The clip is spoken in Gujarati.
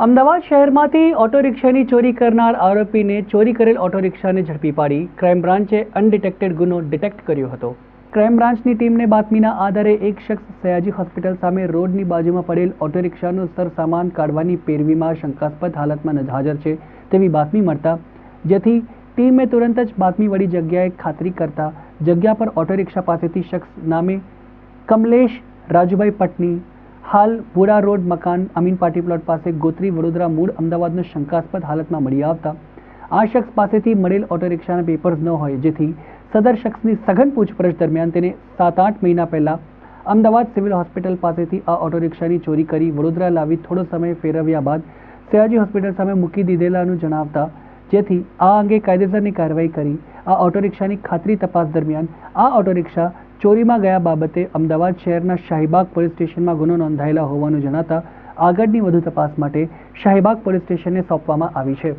અમદાવાદ શહેરમાંથી ઓટો રિક્ષાની ચોરી કરનાર આરોપીને ચોરી કરેલ ઓટો રિક્ષાને ઝડપી પાડી ક્રાઇમ બ્રાન્ચે અનડિટેક્ટેડ ગુનો ડિટેક્ટ કર્યો હતો. ક્રાઇમ બ્રાન્ચની ટીમને બાતમીના આધારે એક શખ્સ સયાજી હોસ્પિટલ સામે રોડની બાજુમાં પડેલ ઓટો રિક્ષાનો સરસામાન કાઢવાની પેરવીમાં શંકાસ્પદ હાલતમાં હાજર છે તેવી બાતમી મળતા જેથી ટીમે તુરંત જ બાતમીવાળી જગ્યાએ ખાતરી કરતા જગ્યા પર ઓટો રિક્ષા પાસેથી શખ્સ નામે કમલેશ રાજુભાઈ પટની હાલ ભોરા રોડ મકાન અમીન પાર્ટી પ્લોટ પાસે ગોત્રી વડોદરા મૂળ અમદાવાદનો શંકાસ્પદ હાલતમાં મળી આવતા આ શખ્સ પાસેથી મળેલ ઓટો રિક્ષાના પેપર્સ ન હોય જેથી સદર શખ્સની સઘન પૂછપરછ દરમિયાન તેને 7-8 મહિના પહેલા અમદાવાદ સિવિલ હોસ્પિટલ પાસેથી આ ઓટો રિક્ષાની ચોરી કરી વડોદરા લાવી થોડો સમય ફેરવ્યા બાદ સયાજી હોસ્પિટલ સામે મૂકી દીધેલાનું જણાવતા જેથી આ અંગે કાયદેસરની કાર્યવાહી કરી આ ઓટો રિક્ષાની ખાતરી તપાસ દરમિયાન આ ઓટો રિક્ષા ચોરીમાં ગયા બાબતે અમદાવાદ શહેરના શાહીબાગ પોલીસ સ્ટેશનમાં ગુનો નોંધાયેલા હોવાનું જણાતા આગળની વધુ તપાસ માટે શાહીબાગ પોલીસ સ્ટેશનને સોંપવામાં આવી છે.